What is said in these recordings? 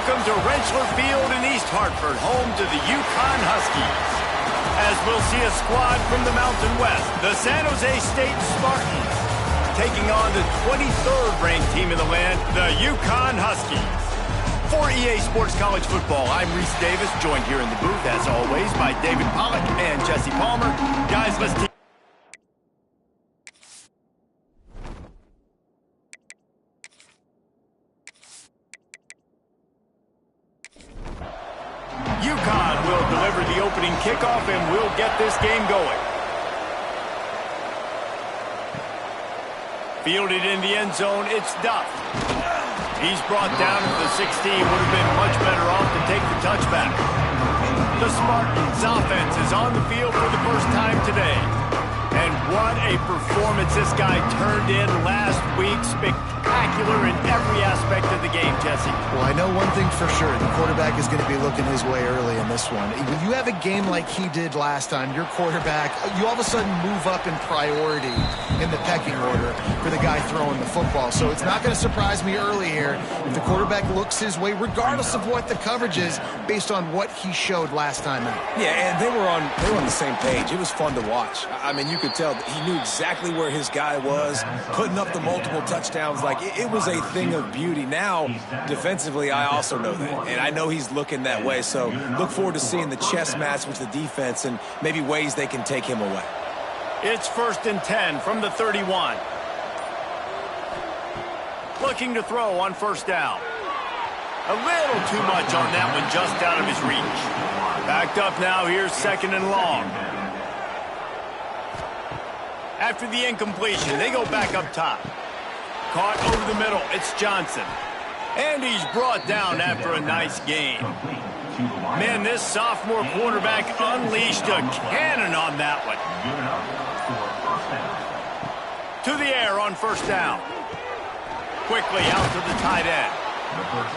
Welcome to Rentschler Field in East Hartford, home to the Yukon Huskies. As we'll see a squad from the Mountain West, the San Jose State Spartans, taking on the 23rd ranked team in the land, the Yukon Huskies. For EA Sports College Football, I'm Reese Davis, joined here in the booth, as always, by David Pollack and Jesse Palmer. Guys, let's take Yukon will deliver the opening kickoff, and we'll get this game going. Fielded in the end zone, it's Duff. He's brought down to the 16. Would have been much better off to take the touchback. The Spartans offense is on the field for the first time today. And what a performance this guy turned in last week. Spectacular in every aspect of the game, Jesse. Well, I know one thing for sure. The quarterback is going to be looking his way early in this one. When you have a game like he did last time, your quarterback, you all of a sudden move up in priority in the pecking order for the guy throwing the football. So it's not going to surprise me early here if the quarterback looks his way, regardless of what the coverage is, based on what he showed last time out. Yeah, and they were on the same page. It was fun to watch. I mean, you could tell that he knew exactly where his guy was, putting up the multiple touchdowns. Like, it was a thing of beauty. Now, defensively, I also know that, and I know he's looking that way. So look forward to seeing the chess match with the defense and maybe ways they can take him away. It's 1st and 10 from the 31. Looking to throw on first down. A little too much on that one, just out of his reach. Backed up now, here's 2nd and long. After the incompletion, they go back up top. Caught over the middle, it's Johnson. And he's brought down after a nice gain. Man, this sophomore quarterback unleashed a cannon on that one. To the air on first down. Quickly out to the tight end.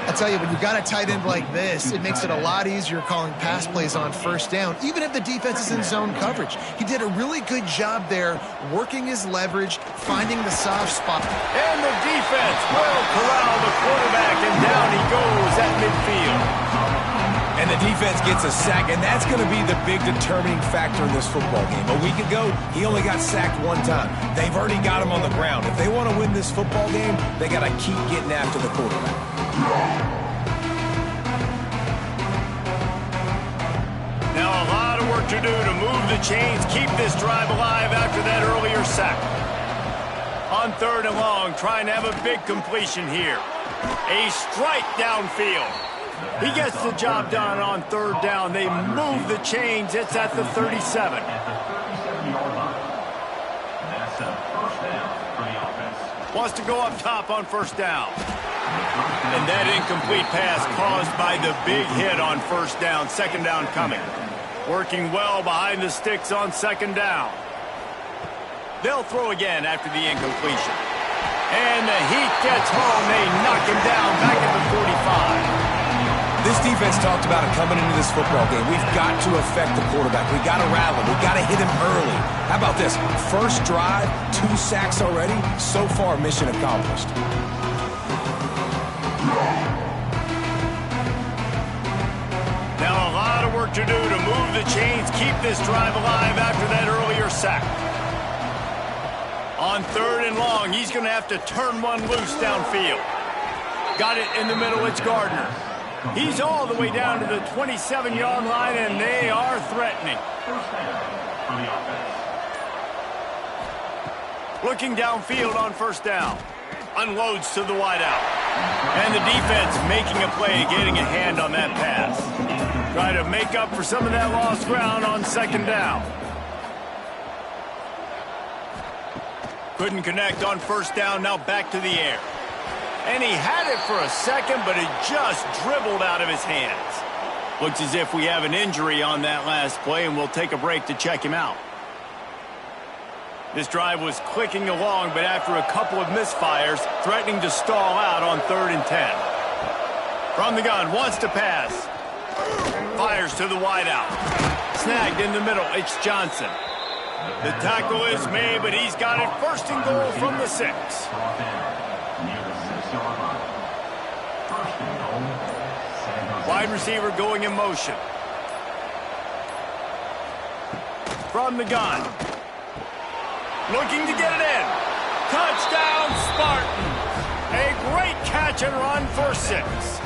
I tell you, when you've got a tight end like this, it makes it a lot easier calling pass plays on first down, even if the defense is in zone coverage. He did a really good job there, working his leverage, finding the soft spot. And the defense will corral the quarterback, and down he goes at midfield. And the defense gets a sack, and that's going to be the big determining factor in this football game. A week ago, he only got sacked one time. They've already got him on the ground. If they want to win this football game, they got to keep getting after the quarterback. Now a lot of work to do to move the chains, keep this drive alive after that earlier sack. On 3rd and long, trying to have a big completion here. A strike downfield. He gets the job done on 3rd down. They move the chains. It's at the 37. Wants to go up top on first down. And that incomplete pass caused by the big hit on first down. 2nd down coming. Working well behind the sticks on 2nd down. They'll throw again after the incompletion. And the heat gets home. They knock him down back at the 45. This defense talked about it coming into this football game. We've got to affect the quarterback. We've got to rattle him. We've got to hit him early. How about this? First drive, 2 sacks already. So far, mission accomplished. Now a lot of work to do to move the chains, keep this drive alive after that earlier sack. On 3rd and long, he's going to have to turn one loose downfield. Got it in the middle, it's Gardner. He's all the way down to the 27-yard line, and they are threatening. Looking downfield on first down. Unloads to the wideout. And the defense making a play, getting a hand on that pass. Try to make up for some of that lost ground on 2nd down. Couldn't connect on first down, now back to the air. And he had it for a second, but it just dribbled out of his hands. Looks as if we have an injury on that last play, and we'll take a break to check him out. This drive was clicking along, but after a couple of misfires, threatening to stall out on 3rd and 10. From the gun, wants to pass. Fires to the wideout. Snagged in the middle, it's Johnson. The tackle is made, but he's got it 1st and goal from the 6. Wide receiver going in motion. From the gun. Looking to get it in. Touchdown, Spartans. A great catch and run for 6.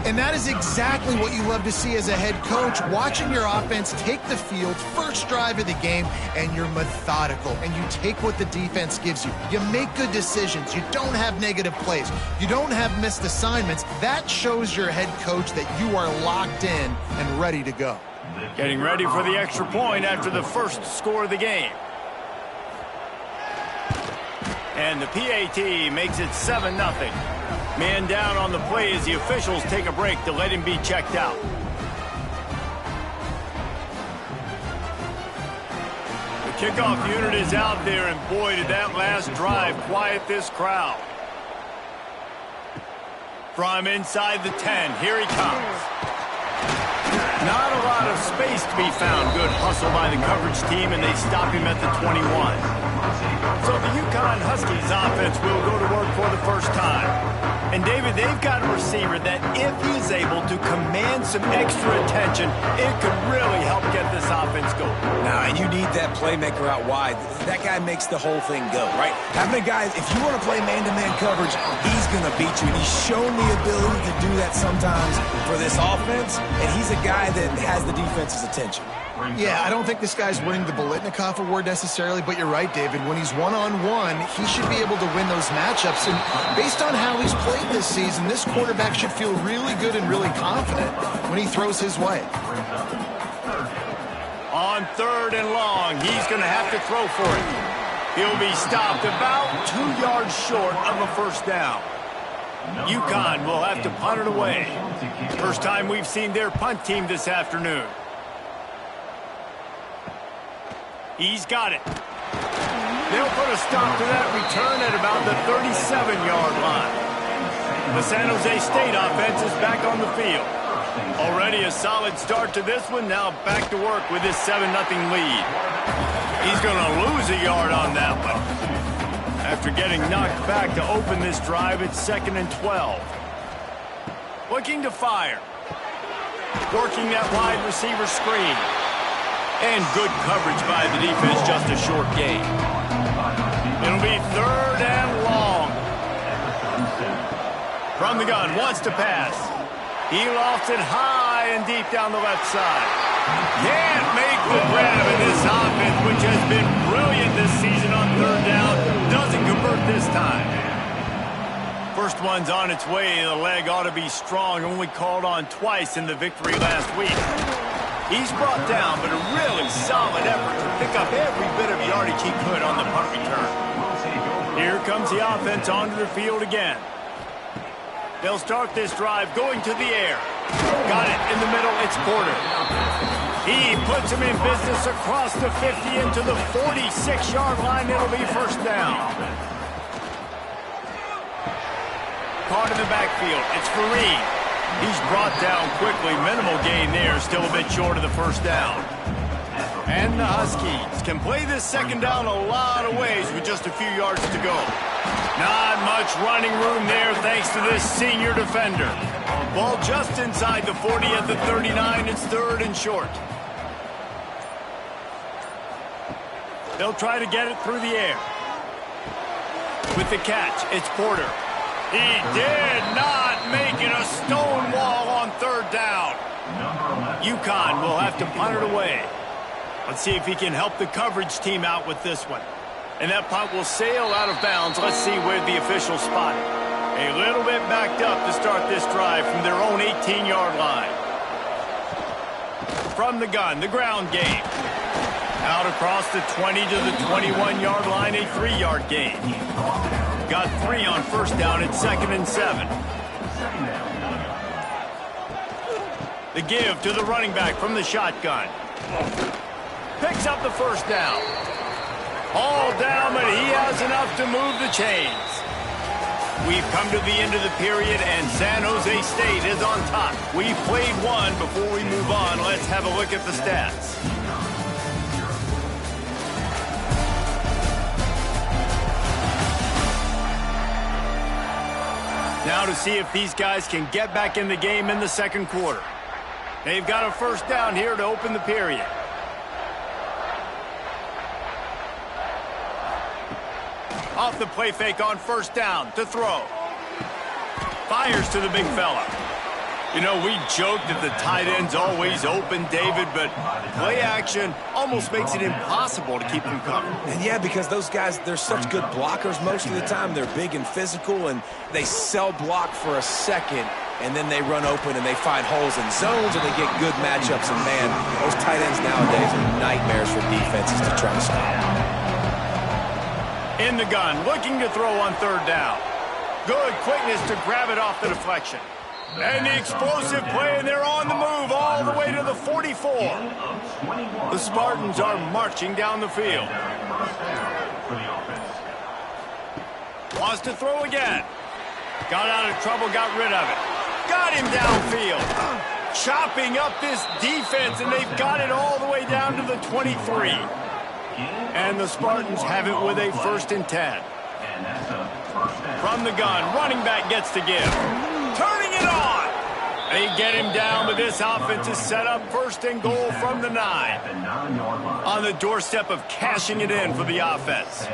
And that is exactly what you love to see as a head coach, watching your offense take the field, first drive of the game, and you're methodical, and you take what the defense gives you. You make good decisions. You don't have negative plays. You don't have missed assignments. That shows your head coach that you are locked in and ready to go. Getting ready for the extra point after the first score of the game. And the PAT makes it 7-0. Man down on the play as the officials take a break to let him be checked out. The kickoff unit is out there, and boy, did that last drive quiet this crowd. From inside the 10, here he comes. Not a lot of space to be found. Good hustle by the coverage team, and they stop him at the 21. So the UConn Huskies offense will go to work for the first time. And, David, they've got a receiver that if he's able to command some extra attention, it could really help get this offense going. Now, and you need that playmaker out wide. That guy makes the whole thing go, right? Having a guy, if you want to play man-to-man coverage, he's going to beat you. And he's shown the ability to do that sometimes for this offense, and he's a guy that has the defense's attention. Yeah, I don't think this guy's winning the Biletnikoff Award necessarily, but you're right, David. When he's one-on-one, he should be able to win those matchups. And based on how he's played this season, this quarterback should feel really good and really confident when he throws his way. On 3rd and long, he's going to have to throw for it. He'll be stopped about 2 yards short of a first down. UConn will have to punt it away. First time we've seen their punt team this afternoon. He's got it. They'll put a stop to that return at about the 37-yard line. The San Jose State offense is back on the field. Already a solid start to this one. Now back to work with his 7-0 lead. He's going to lose a yard on that one. After getting knocked back to open this drive, it's 2nd and 12. Looking to fire. Working that wide receiver screen. And good coverage by the defense, just a short gain. It'll be 3rd and long. From the gun, wants to pass. He lofts it high and deep down the left side. Can't make the grab in this offense, which has been brilliant this season on 3rd down. Doesn't convert this time. First one's on its way. The leg ought to be strong. Only called on twice in the victory last week. He's brought down, but a really solid effort to pick up every bit of yardage he could on the punt return. Here comes the offense onto the field again. They'll start this drive going to the air. Got it in the middle. It's Porter. He puts him in business across the 50 into the 46-yard line. It'll be first down. Caught in the backfield. It's Fareed. He's brought down quickly. Minimal gain there. Still a bit short of the first down. And the Huskies can play this second down a lot of ways with just a few yards to go. Not much running room there thanks to this senior defender. Ball just inside the 40 at the 39. It's 3rd and short. They'll try to get it through the air. With the catch, it's Porter. He did not make it a stone wall on 3rd down. UConn will have to punt it away. Let's see if he can help the coverage team out with this one. And that punt will sail out of bounds. Let's see where the officials spot it. A little bit backed up to start this drive from their own 18-yard line. From the gun, the ground game. Out across the 20 to the 21-yard line, a 3-yard gain. Got 3 on first down at 2nd and 7. The give to the running back from the shotgun. Picks up the first down. All down, but he has enough to move the chains. We've come to the end of the period, and San Jose State is on top. We've played one. Before we move on, let's have a look at the stats. Now Now to see if these guys can get back in the game in the second quarter. They've got a first down here to open the period. Off the play fake on first down to throw. Fires to the big fella. You know, we joked that the tight end's always open, David, but play action almost makes it impossible to keep them covered. And yeah, because those guys, they're such good blockers most of the time. They're big and physical, and they sell block for a second, and then they run open and they find holes in zones, and they get good matchups. And man, those tight ends nowadays are nightmares for defenses to try to stop. In the gun, looking to throw on third down. Good quickness to grab it off the deflection. And the explosive play, and they're on the move all the way to the 44. The Spartans are marching down the field. Wants to throw again. Got out of trouble, got rid of it. Got him downfield. Chopping up this defense, and they've got it all the way down to the 23. And the Spartans have it with a 1st and 10. From the gun, running back gets to give. Turning it on. They get him down, but this offense is set up 1st and goal from the 9. On the doorstep of cashing it in for the offense.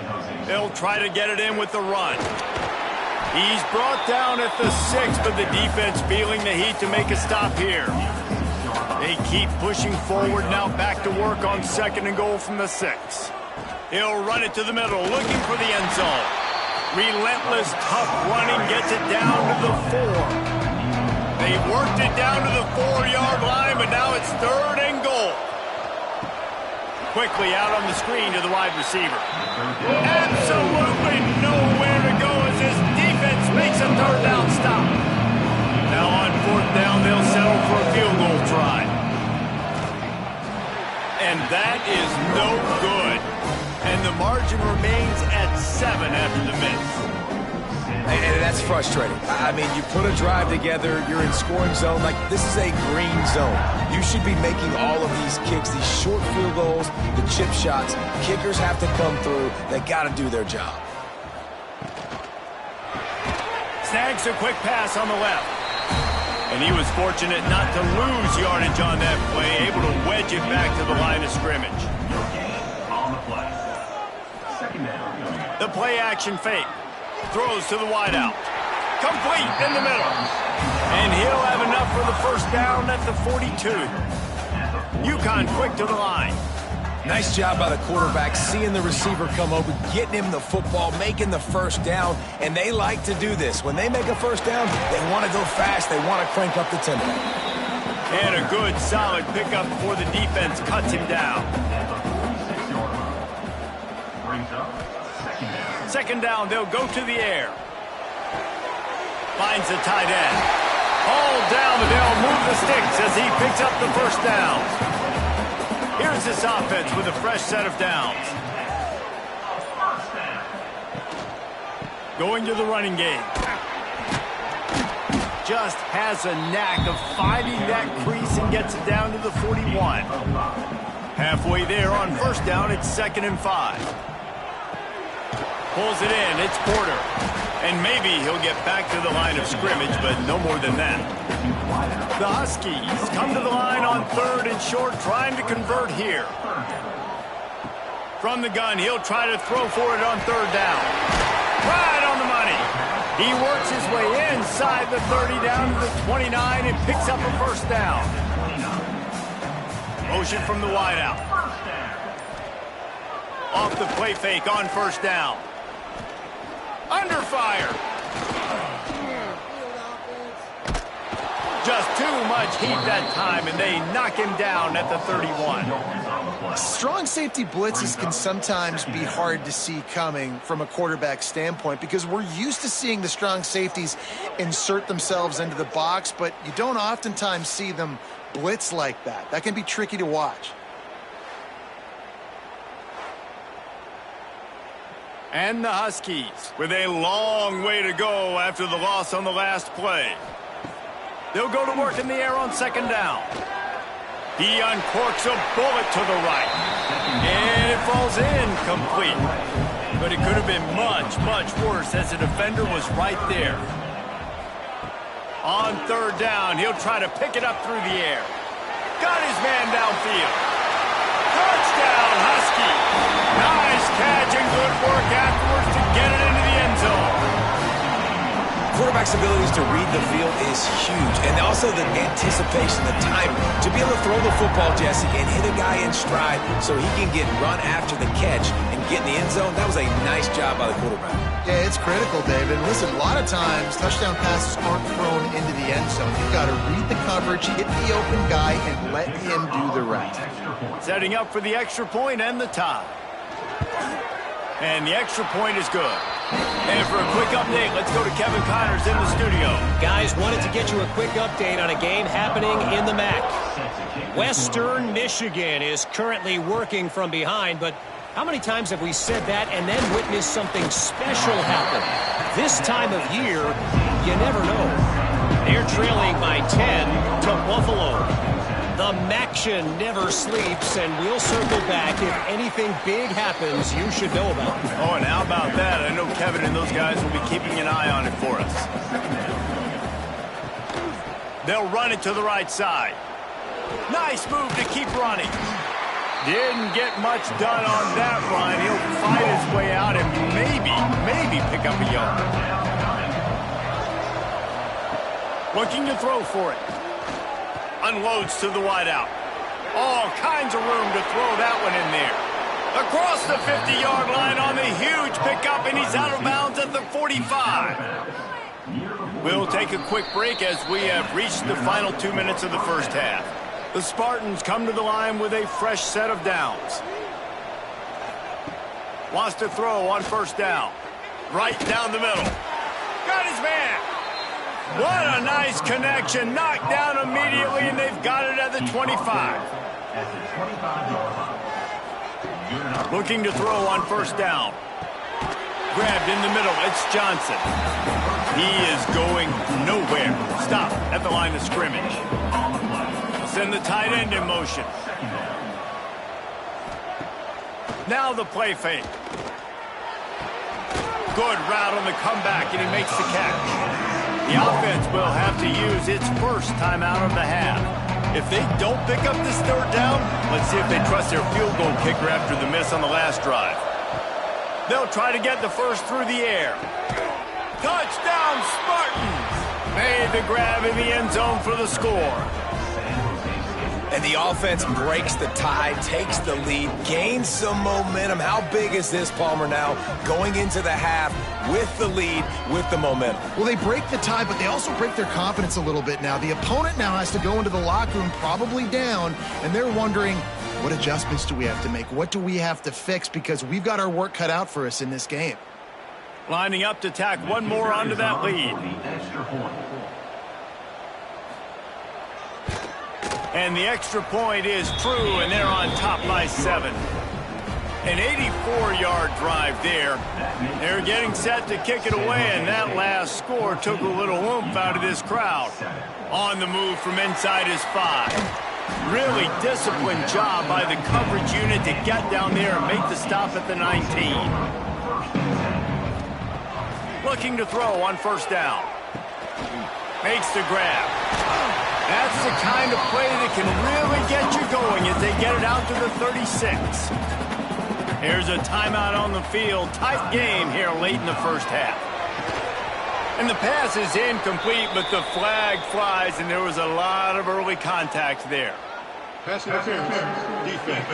They'll try to get it in with the run. He's brought down at the 6, but the defense feeling the heat to make a stop here. They keep pushing forward, now back to work on 2nd and goal from the 6. He'll run it to the middle, looking for the end zone. Relentless, tough running gets it down to the 4. They've worked it down to the 4-yard line, but now it's 3rd and goal. Quickly out on the screen to the wide receiver. Absolutely nowhere to go as this defense makes a 3rd down stop. Now on 4th down, they'll settle for a field goal try. And that is no good. And the margin remains at 7 after the miss. And that's frustrating. I mean, you put a drive together, you're in scoring zone. Like, this is a green zone. You should be making all of these kicks, these short field goals, the chip shots. Kickers have to come through. They got to do their job. Snags a quick pass on the left. And he was fortunate not to lose yardage on that play, able to wedge it back to the line of scrimmage. The play action fake. Throws to the wideout. Complete in the middle. And he'll have enough for the 1st down at the 42. UConn quick to the line. Nice job by the quarterback, seeing the receiver come over, getting him the football, making the 1st down, and they like to do this. When they make a 1st down, they want to go fast, they want to crank up the tempo. And a good, solid pickup before the defense cuts him down. 2nd down, they'll go to the air. Finds the tight end. All down, but they'll move the sticks as he picks up the 1st down. Here's this offense with a fresh set of downs. Going to the running game. Just has a knack of finding that crease and gets it down to the 41. Halfway there on 1st down, it's 2nd and 5. Pulls it in, it's Porter. And maybe he'll get back to the line of scrimmage, but no more than that. The Huskies come to the line on 3rd and short, trying to convert here. From the gun, he'll try to throw for it on 3rd down. Right on the money. He works his way inside the 30 down to the 29 and picks up a 1st down. Motion from the wideout. Off the play fake on 1st down. Under fire. Just too much heat that time, and they knock him down at the 31. Strong safety blitzes can sometimes be hard to see coming from a quarterback standpoint because we're used to seeing the strong safeties insert themselves into the box, but you don't oftentimes see them blitz like that. That can be tricky to watch. And the Huskies with a long way to go after the loss on the last play. They'll go to work in the air on 2nd down. He uncorks a bullet to the right. And it falls incomplete. But it could have been much, much worse as the defender was right there. On third down, he'll try to pick it up through the air. Got his man downfield. Touchdown, Husky. Nice catch and good work afterwards to get it into the end zone. Quarterback's abilities to read the field is huge, and also the anticipation, the time to be able to throw the football, Jesse, and hit a guy in stride so he can get run after the catch and get in the end zone. That was a nice job by the quarterback. Yeah, it's critical, David. Listen, a lot of times touchdown passes aren't thrown into the end zone. You've got to read the coverage, hit the open guy, and let him do the rest. Setting up for the extra point and the tie. And the extra point is good. And for a quick update, let's go to Kevin Connors in the studio. Guys, wanted to get you a quick update on a game happening in the MAC. Western Michigan is currently working from behind, but how many times have we said that and then witnessed something special happen? This time of year, you never know. They're trailing by 10 to Buffalo. The Maction never sleeps, and we'll circle back if anything big happens you should know about. Oh, and how about that? I know Kevin and those guys will be keeping an eye on it for us. They'll run it to the right side. Nice move to keep running. Didn't get much done on that run. He'll fight his way out and maybe pick up a yard. Looking to throw for it. Unloads to the wideout. All kinds of room to throw that one in there. Across the 50-yard line on the huge pickup, and he's out of bounds at the 45. We'll take a quick break as we have reached the final 2 minutes of the first half. The Spartans come to the line with a fresh set of downs. Wants to throw on first down. Right down the middle. Got his man. What a nice connection. Knocked down immediately, and they've got it at the 25. Looking to throw on first down. Grabbed in the middle. It's Johnson. He is going nowhere. Stop at the line of scrimmage. Send the tight end in motion. Now the play fake. Good route on the comeback, and he makes the catch. The offense will have to use its first timeout of the half. If they don't pick up this third down, let's see if they trust their field goal kicker after the miss on the last drive. They'll try to get the first through the air. Touchdown, Spartans! Made the grab in the end zone for the score. And the offense breaks the tie, takes the lead, gains some momentum. How big is this, Palmer, now going into the half with the lead, with the momentum? Well, they break the tie, but they also break their confidence a little bit now. The opponent now has to go into the locker room probably down, and they're wondering, what adjustments do we have to make? What do we have to fix? Because we've got our work cut out for us in this game. Lining up to tack one more onto that lead. And the extra point is true, and they're on top by 7. An 84-yard drive there. They're getting set to kick it away, and that last score took a little oomph out of this crowd. On the move from inside his 5. Really disciplined job by the coverage unit to get down there and make the stop at the 19. Looking to throw on first down. Makes the grab. That's the kind of play that can really get you going as they get it out to the 36. Here's a timeout on the field. Tight game here late in the first half. And the pass is incomplete, but the flag flies, and there was a lot of early contact there. Pass interference, defense.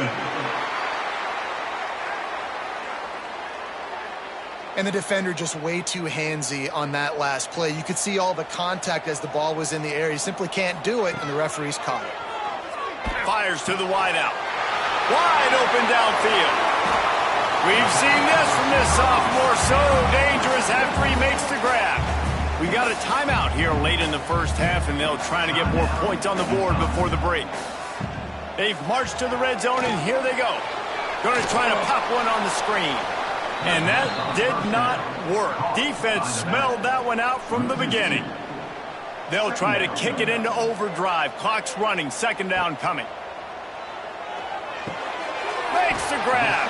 And the defender just way too handsy on that last play. You could see all the contact as the ball was in the air. He simply can't do it, and the referees caught it. Fires to the wideout. Wide open downfield. We've seen this from this sophomore. So dangerous after he makes the grab. We got a timeout here late in the first half, and they'll try to get more points on the board before the break. They've marched to the red zone, and here they go. Going to try to pop one on the screen. And that did not work. Defense smelled that one out from the beginning. They'll try to kick it into overdrive. Clock's running. Second down coming. Makes the grab.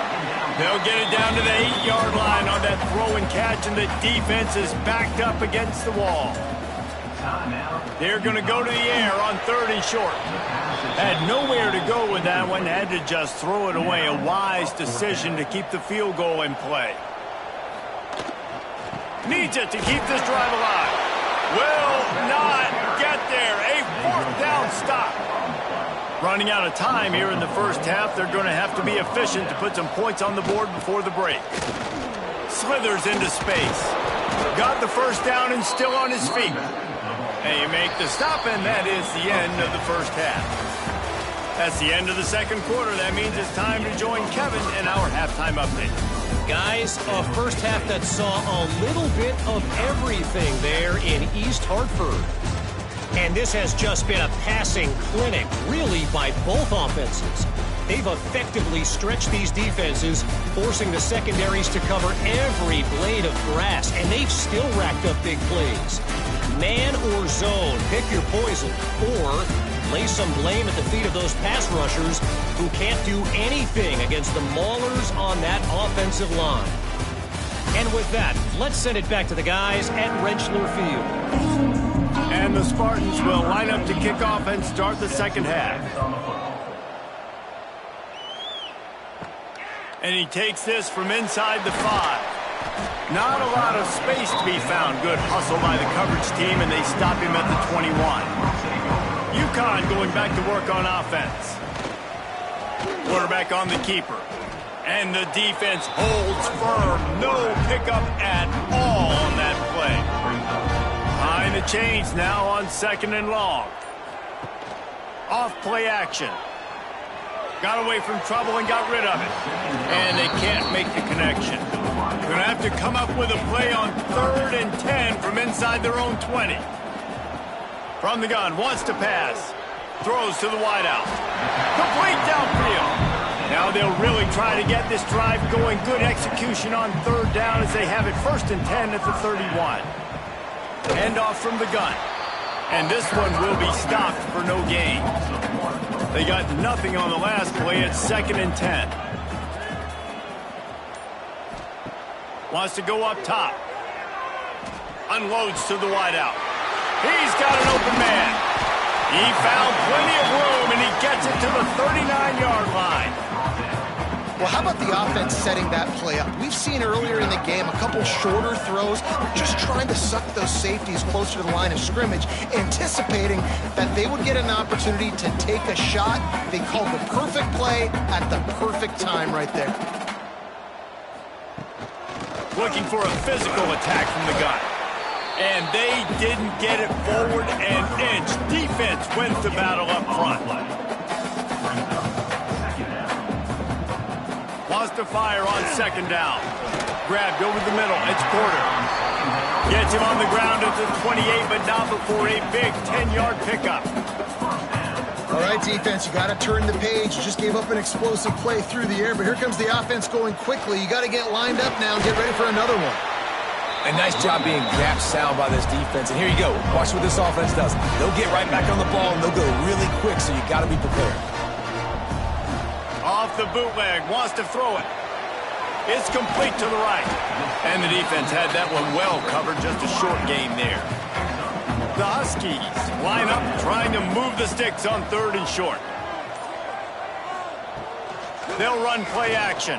They'll get it down to the 8-yard line on that throw and catch, and the defense is backed up against the wall. They're going to go to the air on 3rd and short. Had nowhere to go with that one. Had to just throw it away. A wise decision to keep the field goal in play. Needs it to keep this drive alive. Will not get there. A 4th down stop. Running out of time here in the first half. They're going to have to be efficient to put some points on the board before the break. Slithers into space. Got the first down and still on his feet. They make the stop, and that is the end of the first half. That's the end of the second quarter. That means it's time to join Kevin in our halftime update. Guys, a first half that saw a little bit of everything there in East Hartford. And this has just been a passing clinic, really, by both offenses. They've effectively stretched these defenses, forcing the secondaries to cover every blade of grass, and they've still racked up big plays. Man or zone, pick your poison, or lay some blame at the feet of those pass rushers who can't do anything against the maulers on that offensive line. And with that, let's send it back to the guys at Rentschler Field. And the Spartans will line up to kick off and start the second half. And he takes this from inside the 5. Not a lot of space to be found. Good hustle by the coverage team, and they stop him at the 21. UConn going back to work on offense. Quarterback on the keeper. And the defense holds firm. No pickup at all on that play. Behind the chains now on 2nd and long. Off play action. Got away from trouble and got rid of it. And they can't make the connection. Going to have to come up with a play on 3rd and 10 from inside their own 20. From the gun, wants to pass. Throws to the wideout. Complete downfield. Now they'll really try to get this drive going. Good execution on 3rd down as they have it 1st and 10 at the 31. Hand off from the gun. And this one will be stopped for no gain. They got nothing on the last play. It's 2nd and 10. Wants to go up top. Unloads to the wideout. He's got an open man. He found plenty of room, and he gets it to the 39-yard line. Well, how about the offense setting that play up? We've seen earlier in the game a couple shorter throws, just trying to suck those safeties closer to the line of scrimmage, anticipating that they would get an opportunity to take a shot. They called the perfect play at the perfect time right there. Looking for a physical attack from the gun. And they didn't get it forward an inch. Defense wins the battle up front. Wants to fire on 2nd down. Grabbed over the middle. It's Porter. Gets him on the ground at the 28, but not before a big 10-yard pickup. All right, defense, you got to turn the page. You just gave up an explosive play through the air, but here comes the offense going quickly. You got to get lined up now and get ready for another one. A nice job being gap sound by this defense. And here you go. Watch what this offense does. They'll get right back on the ball, and they'll go really quick, so you got to be prepared. Off the bootleg. Wants to throw it. It's complete to the right. And the defense had that one well covered. Just a short gain there. The Huskies line up trying to move the sticks on 3rd and short. They'll run play action.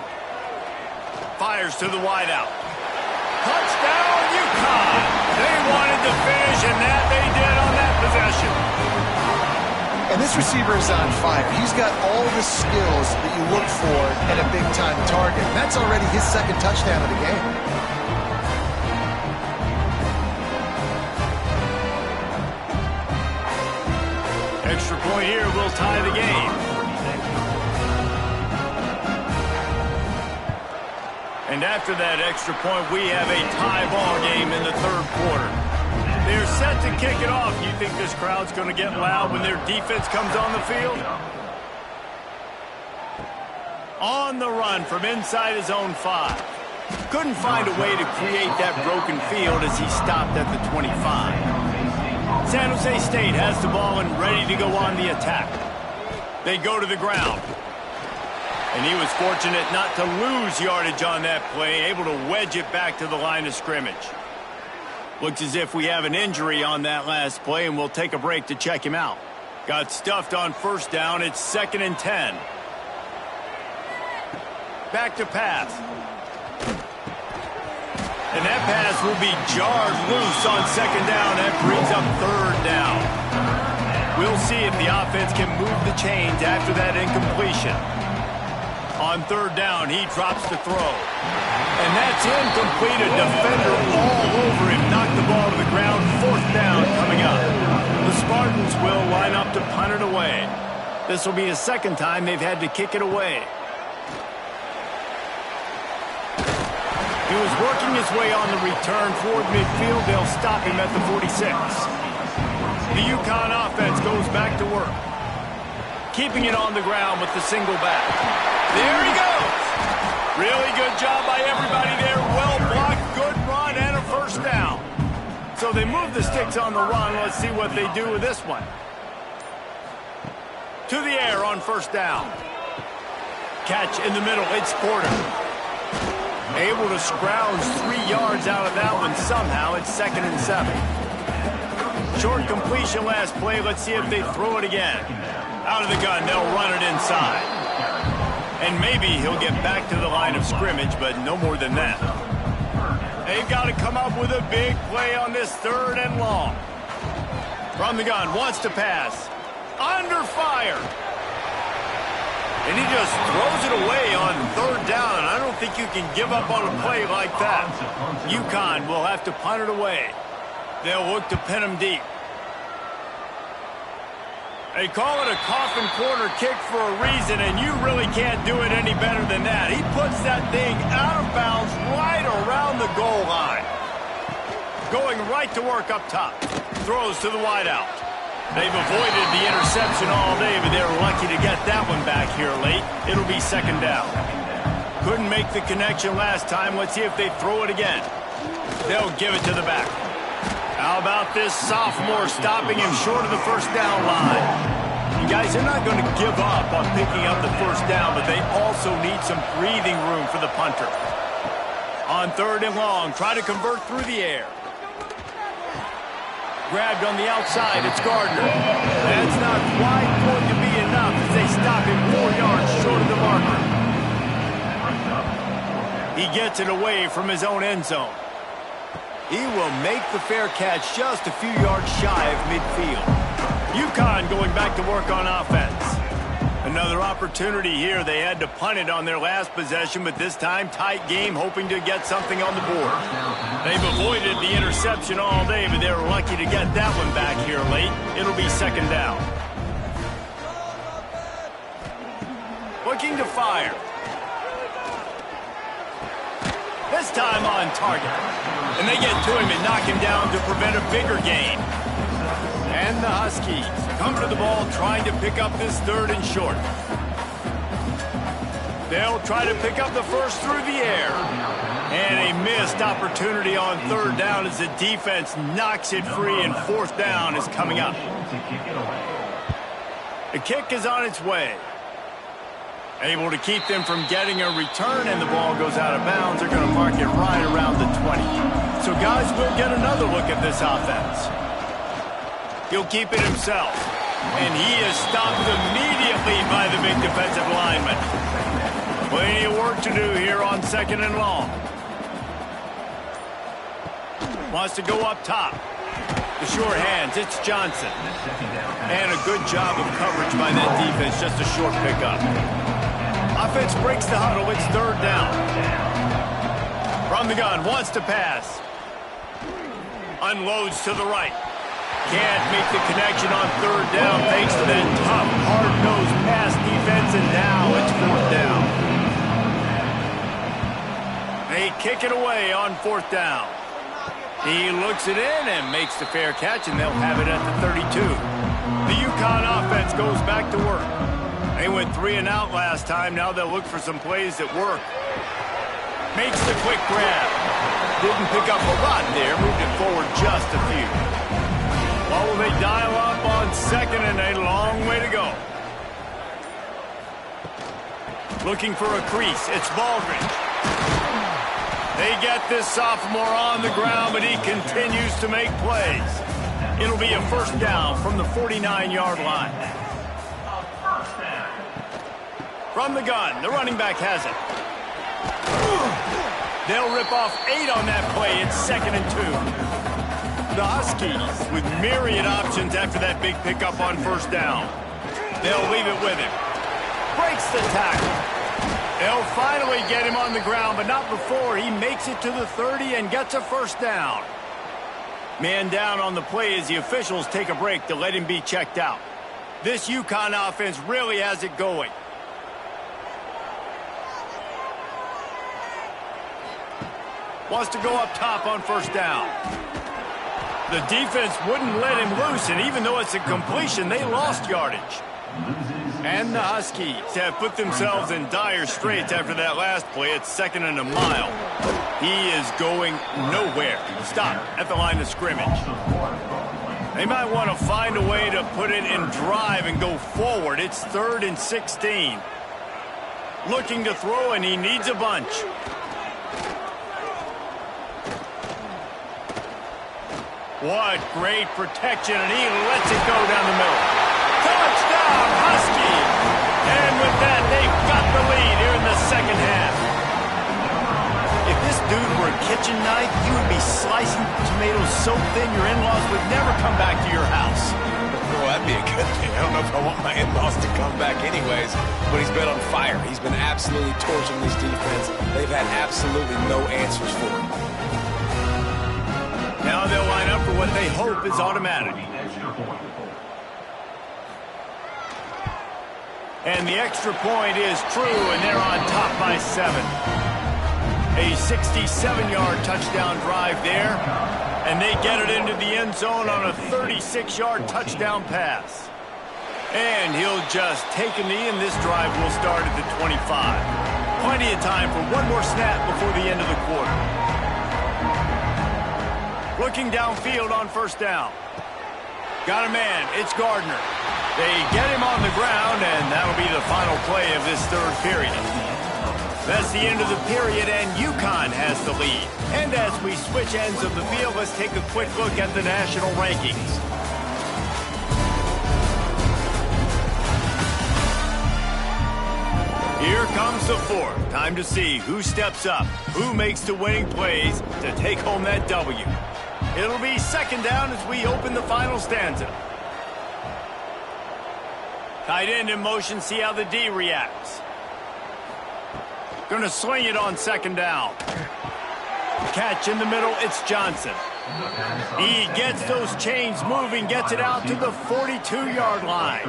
Fires to the wideout. Touchdown, UConn! They wanted to finish, and that they did on that possession. And this receiver is on fire. He's got all the skills that you look for at a big-time target. And that's already his 2nd touchdown of the game. Extra point here will tie the game. And after that extra point, we have a tie ball game in the 3rd quarter. They're set to kick it off. You think this crowd's going to get loud when their defense comes on the field? On the run from inside his own 5. Couldn't find a way to create that broken field as he stopped at the 25. San Jose State has the ball and ready to go on the attack. They go to the ground. And he was fortunate not to lose yardage on that play, able to wedge it back to the line of scrimmage. Looks as if we have an injury on that last play, and we'll take a break to check him out. Got stuffed on first down. It's 2nd and 10. Back to pass. And that pass will be jarred loose on 2nd down. That brings up 3rd down. We'll see if the offense can move the chains after that incompletion. On 3rd down, he drops to throw. And that's incomplete. A defender all over him. Knocked the ball to the ground. 4th down coming up. The Spartans will line up to punt it away. This will be the 2nd time they've had to kick it away. He was working his way on the return toward midfield. They'll stop him at the 46. The UConn offense goes back to work. Keeping it on the ground with the single back. There he goes. Really good job by everybody there. Well blocked, good run, and a 1st down. So they move the sticks on the run. Let's see what they do with this one. To the air on 1st down. Catch in the middle. It's Porter. Able to scrounge 3 yards out of that one somehow. It's 2nd and 7. Short completion last play. Let's see if they throw it again. Out of the gun, they'll run it inside. And maybe he'll get back to the line of scrimmage, but no more than that. They've got to come up with a big play on this 3rd and long. From the gun, wants to pass. Under fire. And he just throws it away on 3rd down. I don't think you can give up on a play like that. UConn will have to punt it away. They'll look to pin him deep. They call it a coffin corner kick for a reason, and you really can't do it any better than that. He puts that thing out of bounds right around the goal line. Going right to work up top. Throws to the wideout. They've avoided the interception all day, but they're lucky to get that one back here late. It'll be 2nd down. Couldn't make the connection last time. Let's see if they throw it again. They'll give it to the back. How about this sophomore stopping him short of the 1st down line? You guys, they're not going to give up on picking up the 1st down, but they also need some breathing room for the punter. On 3rd and long, try to convert through the air. Grabbed on the outside, it's Gardner. That's not quite going to be enough as they stop him 4 yards short of the marker. He gets it away from his own end zone. He will make the fair catch just a few yards shy of midfield. UConn going back to work on offense. Another opportunity here. They had to punt it on their last possession, but this time tight game, hoping to get something on the board. They've avoided the interception all day, but they're lucky to get that one back here late. It'll be 2nd down. Looking to fire. This time on target. And they get to him and knock him down to prevent a bigger gain. And the Huskies come to the ball trying to pick up this 3rd and short. They'll try to pick up the 1st through the air. And a missed opportunity on 3rd down as the defense knocks it free, and 4th down is coming up. The kick is on its way. Able to keep them from getting a return, and the ball goes out of bounds. They're going to mark it right around the 20. So, guys, we'll get another look at this offense. He'll keep it himself. And he is stopped immediately by the big defensive lineman. Plenty of work to do here on 2nd and long. Wants to go up top. The short hands, it's Johnson. And a good job of coverage by that defense, just a short pickup. Offense breaks the huddle, it's 3rd down. From the gun, wants to pass. Unloads to the right. Can't make the connection on 3rd down thanks to that tough, hard-nosed pass defense, and now it's 4th down. They kick it away on 4th down. He looks it in and makes the fair catch, and they'll have it at the 32. The UConn offense goes back to work. They went 3 and out last time. Now they'll look for some plays that work. Makes the quick grab. Didn't pick up a lot there. Moved it forward just a few. Well, they dial up on 2nd and a long way to go. Looking for a crease. It's Baldridge. They get this sophomore on the ground, but he continues to make plays. It'll be a first down from the 49-yard line. From the gun, the running back has it. They'll rip off 8 on that play. It's 2nd and 2. The Huskies with myriad options after that big pickup on first down. They'll leave it with him. Breaks the tackle. They'll finally get him on the ground, but not before he makes it to the 30 and gets a first down. Man down on the play as the officials take a break to let him be checked out. This UConn offense really has it going. Wants to go up top on first down. The defense wouldn't let him loose, and even though it's a completion, they lost yardage. And the Huskies have put themselves in dire straits after that last play. It's 2nd and a mile. He is going nowhere. Stop at the line of scrimmage. They might want to find a way to put it in drive and go forward. It's 3rd and 16. Looking to throw, and he needs a bunch. What great protection, and he lets it go down the middle. Touchdown, Huskies! And with that, they've got the lead here in the second half. If this dude were a kitchen knife, you would be slicing tomatoes so thin your in-laws would never come back to your house. Well, that'd be a good thing. I don't know if I want my in-laws to come back anyways, but he's been on fire. He's been absolutely torching this defense. They've had absolutely no answers for him. Now they'll line up for what they hope is automatic. And the extra point is true, and they're on top by 7. A 67-yard touchdown drive there, and they get it into the end zone on a 36-yard touchdown pass. And he'll just take a knee, and this drive will start at the 25. Plenty of time for one more snap before the end of the quarter. Looking downfield on first down. Got a man. It's Gardner. They get him on the ground, and that'll be the final play of this third period. That's the end of the period, and UConn has the lead. And as we switch ends of the field, let's take a quick look at the national rankings. Here comes the fourth. Time to see who steps up, who makes the winning plays to take home that W. It'll be second down as we open the final stanza. Tight end in motion, see how the D reacts. Gonna swing it on second down. Catch in the middle, it's Johnson. He gets those chains moving, gets it out to the 42-yard line.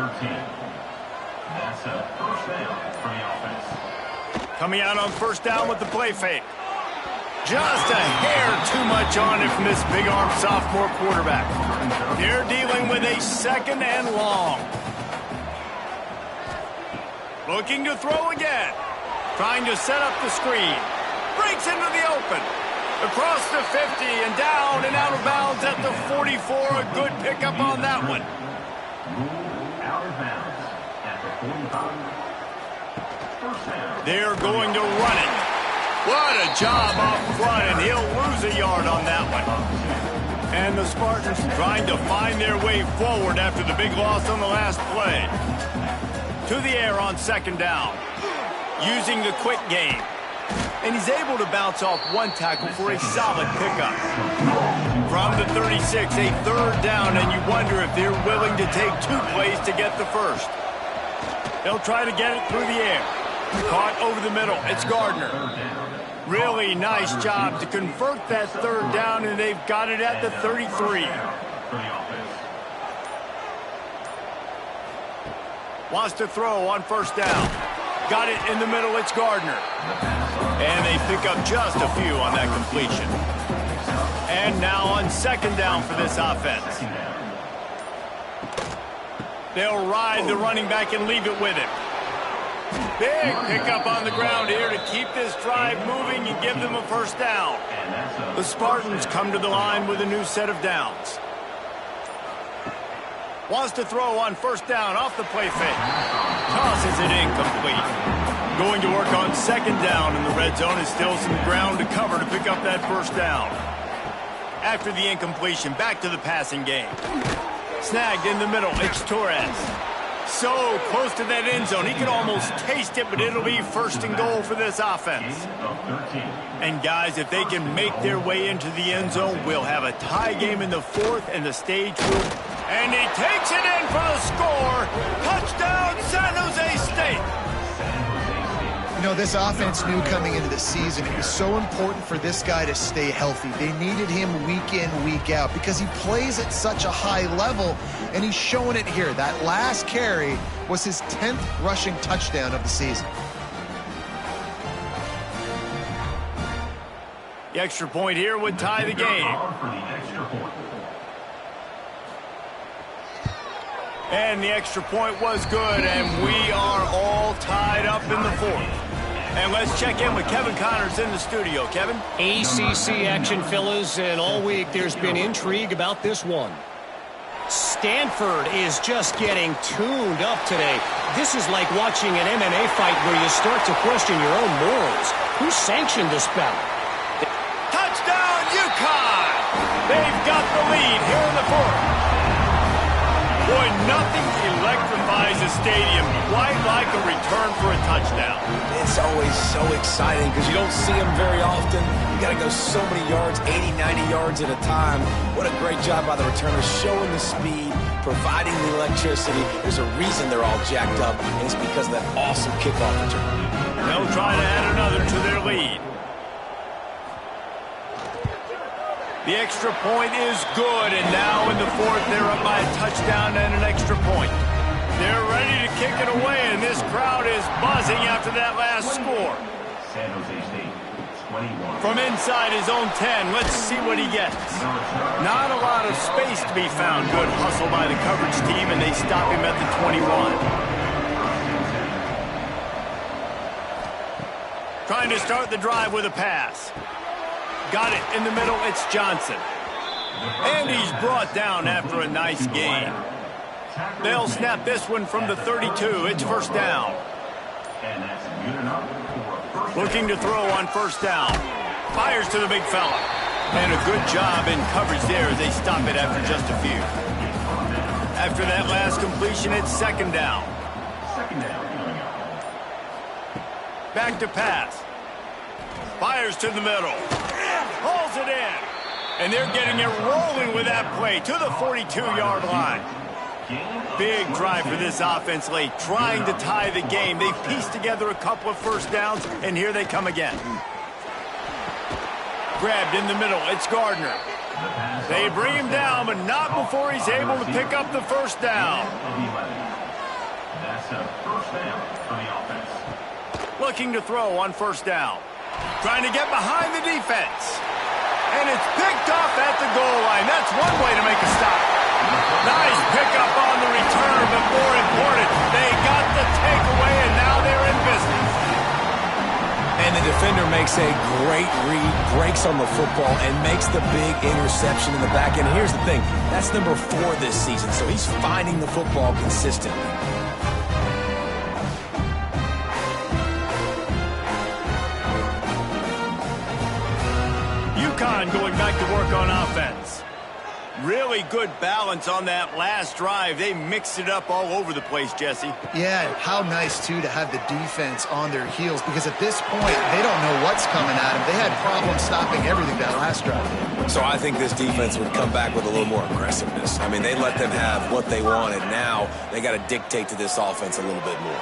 Coming out on first down with the play fake. Just a hair too much on it from this big-arm sophomore quarterback. They're dealing with a 2nd and long. Looking to throw again. Trying to set up the screen. Breaks into the open. Across the 50 and down and out of bounds at the 44. A good pickup on that one. They're going to run it. What a job up front, and he'll lose a yard on that one. And the Spartans trying to find their way forward after the big loss on the last play. To the air on second down. Using the quick game. And he's able to bounce off one tackle for a solid pickup. From the 36, a third down, and you wonder if they're willing to take 2 plays to get the first. They'll try to get it through the air. Caught over the middle. It's Gardner. Really nice job to convert that third down, and they've got it at the 33. Wants to throw on first down. Got it in the middle. It's Gardner. And they pick up just a few on that completion. And now on second down for this offense. They'll ride the running back and leave it with him. Big pickup on the ground here to keep this drive moving and give them a first down. The Spartans come to the line with a new set of downs. Wants to throw on first down off the play fake. Tosses it incomplete. Going to work on second down in the red zone. Is still some ground to cover to pick up that first down. After the incompletion, back to the passing game. Snagged in the middle, it's Torres. So close to that end zone, he could almost taste it, but it'll be first and goal for this offense. And guys, if they can make their way into the end zone, we'll have a tie game in the fourth, and the stage will... And he takes it in for the score. Touchdown, San Jose State. You know, this offense knew coming into the season it was so important for this guy to stay healthy. They needed him week in, week out because he plays at such a high level, and he's showing it here. That last carry was his 10th rushing touchdown of the season. The extra point here would tie the game. And the extra point was good, and we are all tied up in the fourth. And let's check in with Kevin Connors in the studio. Kevin? ACC action, fellas, and all week there's been intrigue about this one. Stanford is just getting tuned up today. This is like watching an MMA fight where you start to question your own morals. Who sanctioned this battle? Touchdown, UConn! They've got the lead here in the fourth. Boy, nothing electrifies a stadium quite like a return for a touchdown. It's always so exciting because you don't see them very often. You got to go so many yards, 80, 90 yards at a time. What a great job by the returners, showing the speed, providing the electricity. There's a reason they're all jacked up, and it's because of that awesome kickoff return. They'll try to add another to their lead. The extra point is good, and now in the fourth, they're up by a touchdown and an extra point. They're ready to kick it away, and this crowd is buzzing after that last score. San Jose State, 21. From inside his own 10, let's see what he gets. Not a lot of space to be found. Good hustle by the coverage team, and they stop him at the 21. Trying to start the drive with a pass. Got it in the middle, it's Johnson. And he's brought down after a nice gain. They'll snap this one from the 32. It's first down. Looking to throw on first down. Fires to the big fella. And a good job in coverage there as they stop it after just a few. After that last completion, it's second down. Back to pass. Fires to the middle. Hauls it in. And they're getting it rolling with that play to the 42-yard line. Big drive for this offense late, trying to tie the game. They've pieced together a couple of first downs, and here they come again. Grabbed in the middle, it's Gardner. They bring him down, but not before he's able to pick up the first down. That's a first down for the offense. Looking to throw on first down. Trying to get behind the defense. And it's picked off at the goal line. That's one way to make a stop. Nice pickup on the return, but more important, they got the takeaway, and now they're in business. And the defender makes a great read, breaks on the football, and makes the big interception in the back end. Here's the thing, that's number 4 this season, so he's finding the football consistently. UConn going back to work on offense. Really good balance on that last drive. They mixed it up all over the place, Jesse. Yeah, how nice, too, to have the defense on their heels, because at this point, they don't know what's coming at them. They had problems stopping everything that last drive. So I think this defense would come back with a little more aggressiveness. I mean, they let them have what they wanted. Now they got to dictate to this offense a little bit more.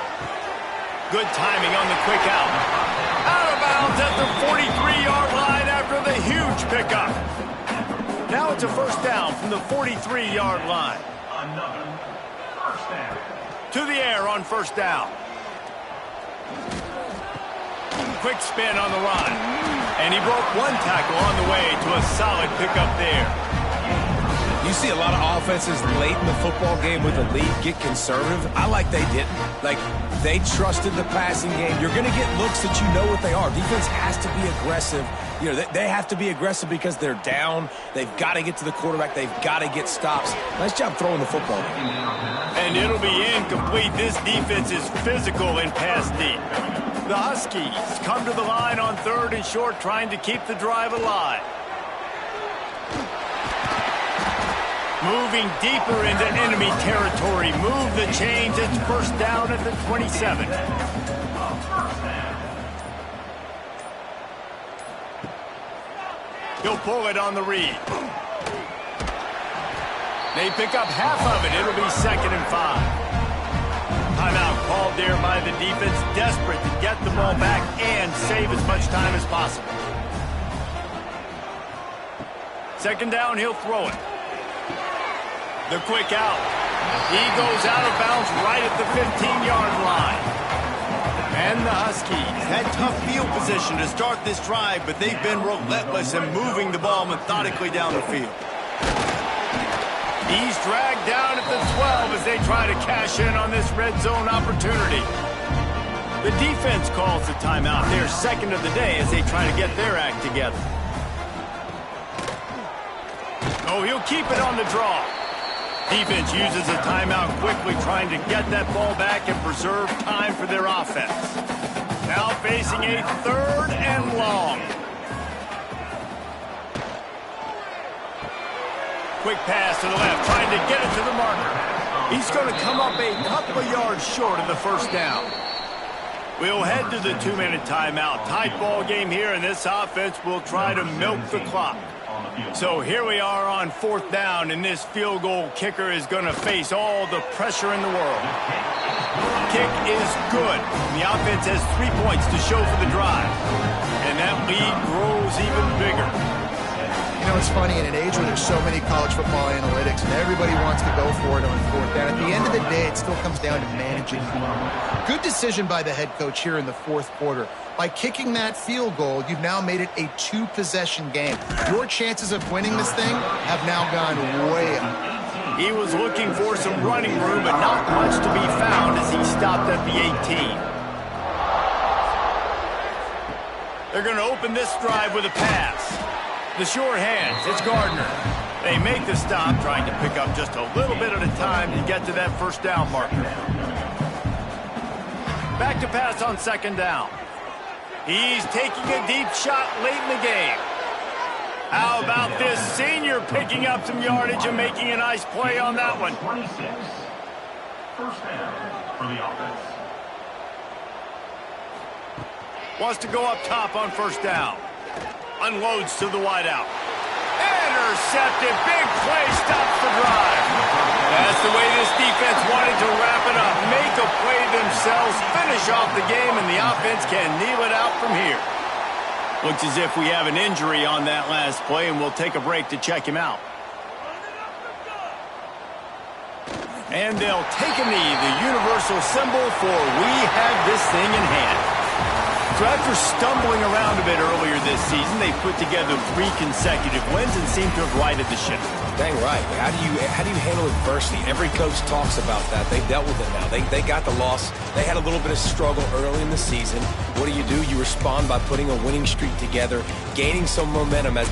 Good timing on the quick out. Out of bounds at the 43-yard line after the huge pickup. Now it's a first down from the 43-yard line. Another first down. To the air on first down. Quick spin on the run. And he broke one tackle on the way to a solid pickup there. You see a lot of offenses late in the football game with a lead get conservative. I like they didn't. Like, they trusted the passing game. You're going to get looks that you know what they are. Defense has to be aggressive. You know, they have to be aggressive because they're down. They've got to get to the quarterback. They've got to get stops. Nice job throwing the football. And it'll be incomplete. This defense is physical and pass deep. The Huskies come to the line on 3rd and short, trying to keep the drive alive. Moving deeper into enemy territory. Move the chains. It's 1st down at the 27. He'll pull it on the read. They pick up half of it. It'll be 2nd and 5. Timeout called there by the defense, desperate to get the ball back and save as much time as possible. 2nd down, he'll throw it. The quick out. He goes out of bounds right at the 15-yard line. And the Huskies had tough field position to start this drive, but they've been relentless in moving the ball methodically down the field. He's dragged down at the 12 as they try to cash in on this red zone opportunity. The defense calls the timeout, their 2nd of the day, as they try to get their act together. Oh, he'll keep it on the draw. Defense uses a timeout quickly, trying to get that ball back and preserve time for their offense. Now facing a 3rd and long. Quick pass to the left, trying to get it to the marker. He's going to come up a couple of yards short of the 1st down. We'll head to the 2-minute timeout. Tight ball game here, and this offense will try to milk the clock. So here we are on 4th down, and this field goal kicker is going to face all the pressure in the world. Kick is good. The offense has 3 points to show for the drive, and that lead grows even bigger. You know, it's funny, in an age where there's so many college football analytics and everybody wants to go for it on 4th down, at the end of the day, it still comes down to managing the moment. Good decision by the head coach here in the 4th quarter. By kicking that field goal, you've now made it a 2-possession game. Your chances of winning this thing have now gone way up. He was looking for some running room, but not much to be found as he stopped at the 18. They're going to open this drive with a pass. The sure hands, it's Gardner. They make the stop, trying to pick up just a little bit at a time to get to that 1st down marker. Back to pass on 2nd down. He's taking a deep shot late in the game. How about this senior picking up some yardage and making a nice play on that one? 26. 1st down for the offense. Wants to go up top on 1st down. Unloads to the wideout. Intercepted. Big play. Stops the drive. That's the way this defense wanted to wrap it up. Make a play themselves. Finish off the game, and the offense can kneel it out from here. Looks as if we have an injury on that last play, and we'll take a break to check him out. And they'll take a knee, the universal symbol for we have this thing in hand. So after stumbling around a bit earlier this season, they put together 3 consecutive wins and seem to have righted the ship. Dang right. How do you handle adversity? Every coach talks about that. They've dealt with it now. They got the loss. They had a little bit of struggle early in the season. What do? You respond by putting a winning streak together, gaining some momentum as